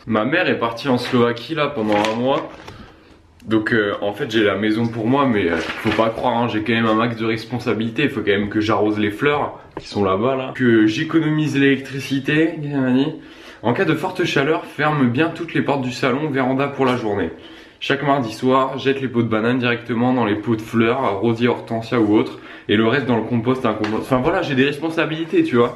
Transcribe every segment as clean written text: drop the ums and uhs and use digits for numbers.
Ma mère est partie en Slovaquie là pendant un mois. Donc en fait j'ai la maison pour moi, mais faut pas croire, hein, j'ai quand même un max de responsabilité. Il faut quand même que j'arrose les fleurs qui sont là-bas là. Que j'économise l'électricité. En cas de forte chaleur, ferme bien toutes les portes du salon, véranda pour la journée. Chaque mardi soir, jette les pots de bananes directement dans les pots de fleurs, rosier, hortensia ou autre, et le reste dans le compost, un compost. Enfin voilà, j'ai des responsabilités, tu vois.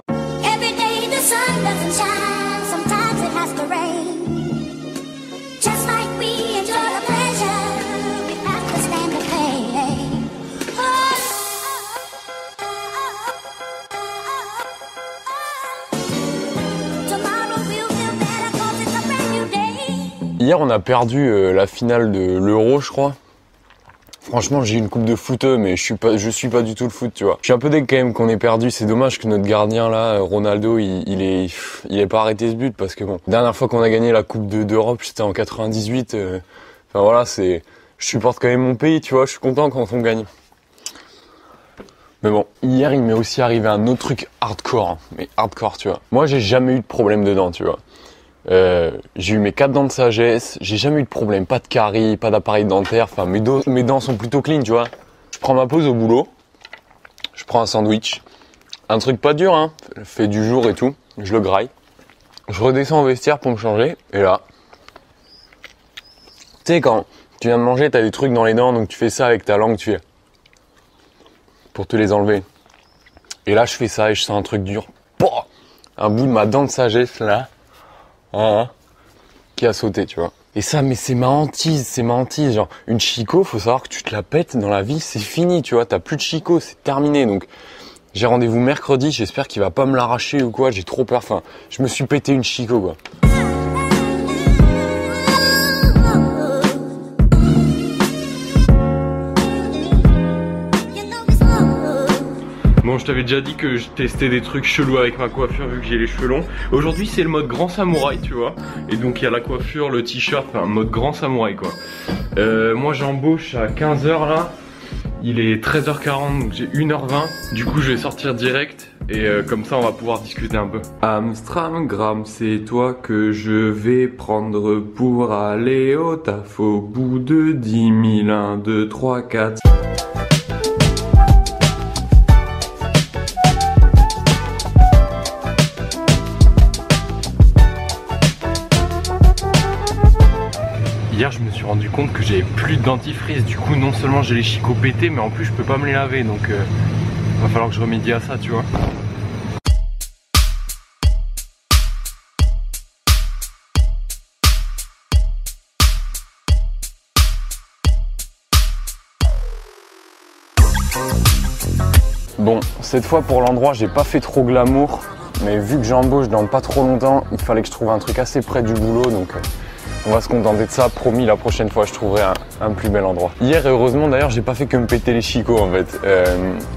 Hier on a perdu la finale de l'Euro, je crois. Franchement j'ai eu une coupe de footeux, mais je suis pas du tout le foot, tu vois. Je suis un peu dégoûté quand même qu'on ait perdu. C'est dommage que notre gardien là, Ronaldo, il ait pas arrêté ce but, parce que bon, dernière fois qu'on a gagné la coupe d'Europe, c'était en 98. Enfin voilà, je supporte quand même mon pays, tu vois. Je suis content quand on gagne. Mais bon, hier il m'est aussi arrivé un autre truc hardcore, hein, mais hardcore, tu vois. Moi j'ai jamais eu de problème de dents, tu vois. J'ai eu mes 4 dents de sagesse, j'ai jamais eu de problème, pas de caries, pas d'appareil dentaire, enfin mes dents sont plutôt clean, tu vois. Je prends ma pause au boulot, je prends un sandwich, un truc pas dur, hein, fait du jour et tout, je le graille. Je redescends au vestiaire pour me changer, et là, tu sais quand tu viens de manger, t'as des trucs dans les dents, donc tu fais ça avec ta langue, tu fais, pour te les enlever. Et là je fais ça et je sens un truc dur, pouah, un bout de ma dent de sagesse là. Qui a sauté, tu vois. Et ça, mais c'est ma hantise. Genre, une chicot, faut savoir que tu te la pètes dans la vie, c'est fini, tu vois. T'as plus de chicot, c'est terminé. Donc, j'ai rendez-vous mercredi, j'espère qu'il va pas me l'arracher ou quoi, j'ai trop peur. Enfin, je me suis pété une chicot, quoi. Bon, je t'avais déjà dit que je testais des trucs chelous avec ma coiffure vu que j'ai les cheveux longs. Aujourd'hui c'est le mode grand samouraï, tu vois. Et donc il y a la coiffure, le t-shirt, enfin mode grand samouraï quoi. Moi j'embauche à 15 h là. Il est 13 h 40, donc j'ai 1 h 20. Du coup je vais sortir direct et comme ça on va pouvoir discuter un peu. Amstramgram, c'est toi que je vais prendre pour aller au taf au bout de 10 000. 1, 2, 3, 4... Hier je me suis rendu compte que j'avais plus de dentifrice, du coup non seulement j'ai les chicots pétés, mais en plus je peux pas me les laver, donc va falloir que je remédie à ça, tu vois. Bon, cette fois pour l'endroit j'ai pas fait trop glamour, mais vu que j'embauche dans pas trop longtemps, il fallait que je trouve un truc assez près du boulot, donc on va se contenter de ça. Promis, la prochaine fois je trouverai un plus bel endroit. Hier, heureusement d'ailleurs, j'ai pas fait que me péter les chicots en fait.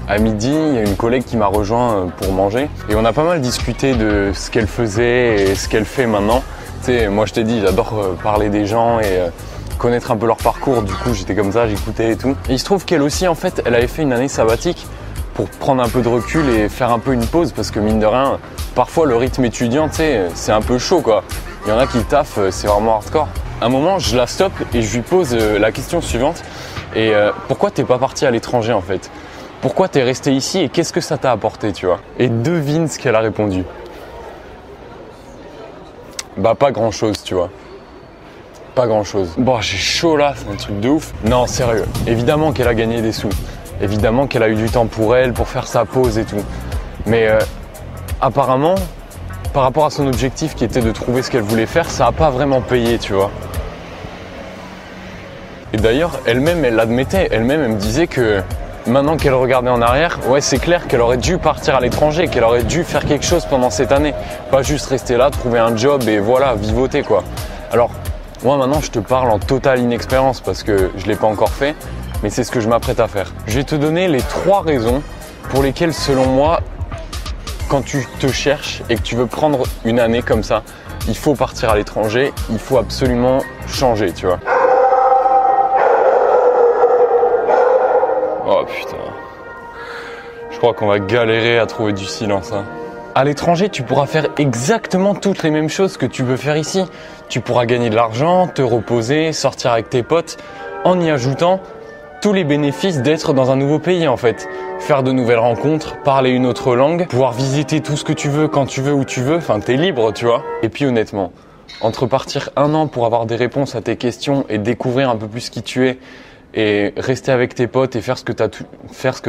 À midi, il y a une collègue qui m'a rejoint pour manger et on a pas mal discuté de ce qu'elle faisait et ce qu'elle fait maintenant. Tu sais, moi je t'ai dit, j'adore parler des gens et connaître un peu leur parcours. Du coup, j'étais comme ça, j'écoutais et tout. Et il se trouve qu'elle aussi, en fait, elle avait fait une année sabbatique pour prendre un peu de recul et faire un peu une pause, parce que mine de rien, parfois le rythme étudiant, tu sais, c'est un peu chaud quoi. Il y en a qui taffent, c'est vraiment hardcore. À un moment, je la stoppe et je lui pose la question suivante. Et pourquoi t'es pas parti à l'étranger en fait? Pourquoi t'es resté ici et qu'est-ce que ça t'a apporté, tu vois? Et devine ce qu'elle a répondu. Bah pas grand chose, tu vois. Pas grand chose. Bon, j'ai chaud là, c'est un truc de ouf. Non, sérieux. Évidemment qu'elle a gagné des sous. Évidemment qu'elle a eu du temps pour elle, pour faire sa pause et tout. Mais apparemment, par rapport à son objectif qui était de trouver ce qu'elle voulait faire, ça n'a pas vraiment payé, tu vois. Et d'ailleurs, elle-même, elle l'admettait. Elle-même, elle me disait que maintenant qu'elle regardait en arrière, ouais, c'est clair qu'elle aurait dû partir à l'étranger, qu'elle aurait dû faire quelque chose pendant cette année. Pas juste rester là, trouver un job et voilà, vivoter quoi. Alors, moi maintenant, je te parle en totale inexpérience parce que je ne l'ai pas encore fait, mais c'est ce que je m'apprête à faire. Je vais te donner les 3 raisons pour lesquelles, selon moi, quand tu te cherches et que tu veux prendre une année comme ça, il faut partir à l'étranger, il faut absolument changer, tu vois. Oh putain. Je crois qu'on va galérer à trouver du silence, hein. À l'étranger, tu pourras faire exactement toutes les mêmes choses que tu veux faire ici. Tu pourras gagner de l'argent, te reposer, sortir avec tes potes, en y ajoutant tous les bénéfices d'être dans un nouveau pays en fait. Faire de nouvelles rencontres, parler une autre langue, pouvoir visiter tout ce que tu veux, quand tu veux, où tu veux, enfin t'es libre, tu vois. Et puis honnêtement, entre partir 1 an pour avoir des réponses à tes questions et découvrir un peu plus qui tu es, et rester avec tes potes et faire ce que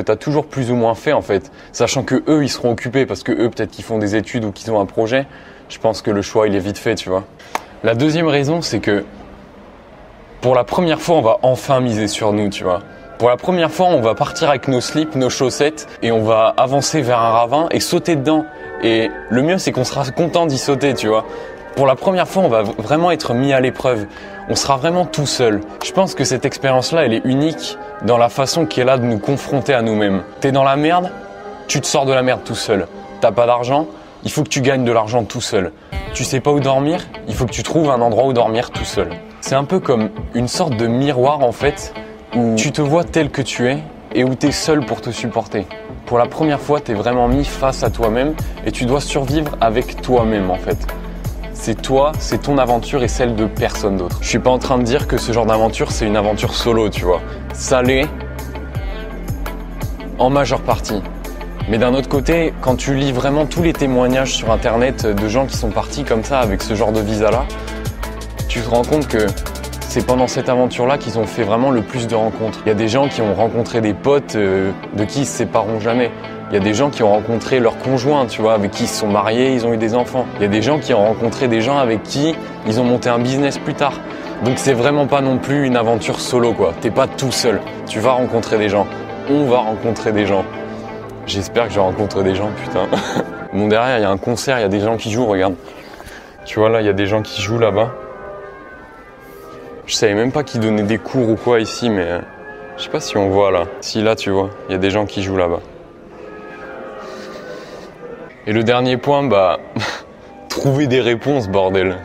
t'as toujours plus ou moins fait en fait, sachant que eux ils seront occupés parce que eux peut-être qu'ils font des études ou qu'ils ont un projet, je pense que le choix il est vite fait, tu vois. La deuxième raison, c'est que pour la première fois on va enfin miser sur nous, tu vois. Pour la première fois on va partir avec nos slips, nos chaussettes et on va avancer vers un ravin et sauter dedans. Et le mieux c'est qu'on sera content d'y sauter, tu vois. Pour la première fois on va vraiment être mis à l'épreuve. On sera vraiment tout seul. Je pense que cette expérience-là, elle est unique dans la façon qu'elle a de nous confronter à nous-mêmes. T'es dans la merde, tu te sors de la merde tout seul. T'as pas d'argent, il faut que tu gagnes de l'argent tout seul. Tu sais pas où dormir, il faut que tu trouves un endroit où dormir tout seul. C'est un peu comme une sorte de miroir en fait, où tu te vois tel que tu es et où t'es seul pour te supporter. Pour la première fois, t'es vraiment mis face à toi-même et tu dois survivre avec toi-même en fait. C'est toi, c'est ton aventure et celle de personne d'autre. Je suis pas en train de dire que ce genre d'aventure, c'est une aventure solo, tu vois. Ça l'est en majeure partie. Mais d'un autre côté, quand tu lis vraiment tous les témoignages sur internet de gens qui sont partis comme ça avec ce genre de visa-là, tu te rends compte que c'est pendant cette aventure-là qu'ils ont fait vraiment le plus de rencontres. Il y a des gens qui ont rencontré des potes de qui ils se sépareront jamais. Il y a des gens qui ont rencontré leur conjoint, tu vois, avec qui ils se sont mariés, ils ont eu des enfants. Il y a des gens qui ont rencontré des gens avec qui ils ont monté un business plus tard. Donc c'est vraiment pas non plus une aventure solo, quoi. T'es pas tout seul. Tu vas rencontrer des gens. On va rencontrer des gens. J'espère que je vais rencontrer des gens, putain. Bon, derrière, il y a un concert, il y a des gens qui jouent, regarde. Tu vois, là, il y a des gens qui jouent là-bas. Je savais même pas qu'ils donnaient des cours ou quoi ici, mais je sais pas si on voit là. Si, là, tu vois, il y a des gens qui jouent là-bas. Et le dernier point, bah, trouver des réponses, bordel.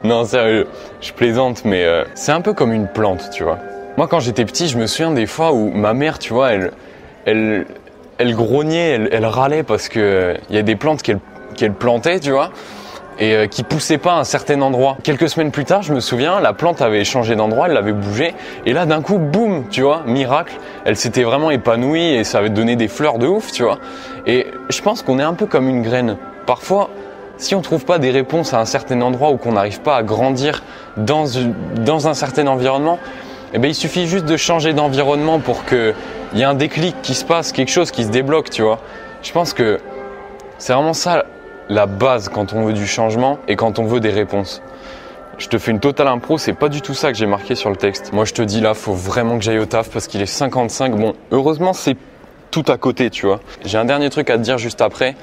Non, sérieux, je plaisante, mais c'est un peu comme une plante, tu vois. Moi, quand j'étais petit, je me souviens des fois où ma mère, tu vois, elle grognait, elle râlait parce que il y a des plantes qu'elle plantait, tu vois, et qui poussaient pas à un certain endroit. Quelques semaines plus tard, je me souviens, la plante avait changé d'endroit, elle avait bougé, et là, d'un coup, boum, tu vois, miracle, elle s'était vraiment épanouie et ça avait donné des fleurs de ouf, tu vois. Et je pense qu'on est un peu comme une graine. Parfois, si on trouve pas des réponses à un certain endroit ou qu'on n'arrive pas à grandir dans un certain environnement, eh ben, il suffit juste de changer d'environnement pour qu'il y ait un déclic qui se passe, quelque chose qui se débloque, tu vois. Je pense que c'est vraiment ça la base quand on veut du changement et quand on veut des réponses. Je te fais une totale impro, c'est pas du tout ça que j'ai marqué sur le texte. Moi je te dis là, faut vraiment que j'aille au taf parce qu'il est 55. Bon, heureusement c'est tout à côté, tu vois. J'ai un dernier truc à te dire juste après.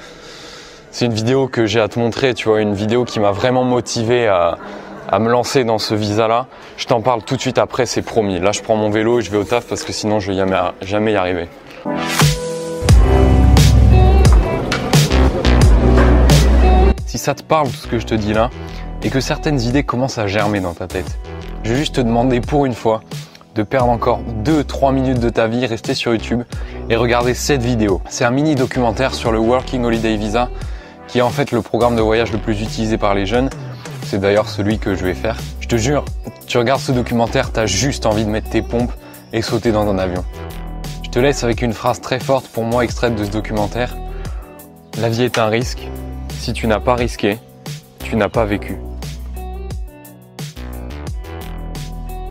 C'est une vidéo que j'ai à te montrer, tu vois, une vidéo qui m'a vraiment motivé à me lancer dans ce visa-là. Je t'en parle tout de suite après, c'est promis. Là je prends mon vélo et je vais au taf parce que sinon je vais jamais y arriver. Si ça te parle tout ce que je te dis là, et que certaines idées commencent à germer dans ta tête, je vais juste te demander pour une fois de perdre encore 2-3 minutes de ta vie, rester sur YouTube et regarder cette vidéo. C'est un mini documentaire sur le Working Holiday Visa, qui est en fait le programme de voyage le plus utilisé par les jeunes. C'est d'ailleurs celui que je vais faire. Je te jure, tu regardes ce documentaire, t'as juste envie de mettre tes pompes et sauter dans un avion. Je te laisse avec une phrase très forte pour moi extraite de ce documentaire. La vie est un risque. Si tu n'as pas risqué, tu n'as pas vécu.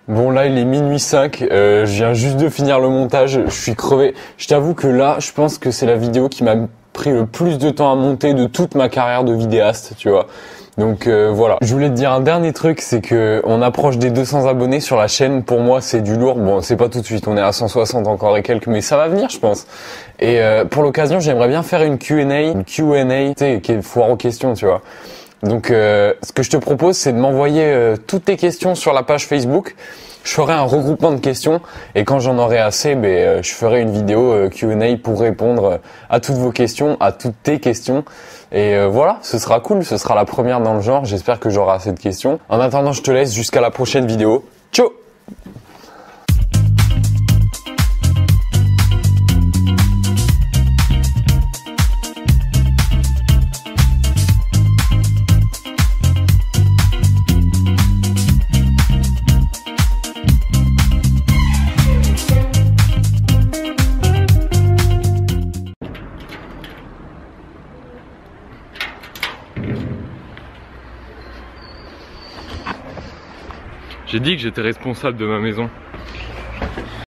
Bon là il est minuit 5, je viens juste de finir le montage, je suis crevé. Je t'avoue que là, je pense que c'est la vidéo qui m'a pris le plus de temps à monter de toute ma carrière de vidéaste, tu vois. Donc voilà. Je voulais te dire un dernier truc, c'est que on approche des 200 abonnés sur la chaîne. Pour moi, c'est du lourd. Bon, c'est pas tout de suite, on est à 160 encore et quelques, mais ça va venir, je pense. Et pour l'occasion, j'aimerais bien faire une Q&A, tu sais, qui est foire aux questions, tu vois. Donc ce que je te propose, c'est de m'envoyer toutes tes questions sur la page Facebook. Je ferai un regroupement de questions et quand j'en aurai assez, je ferai une vidéo Q&A pour répondre à toutes vos questions, à toutes tes questions. Et voilà, ce sera cool, ce sera la première dans le genre. J'espère que j'aurai assez de questions. En attendant, je te laisse jusqu'à la prochaine vidéo. Ciao! J'ai dit que j'étais responsable de ma maison.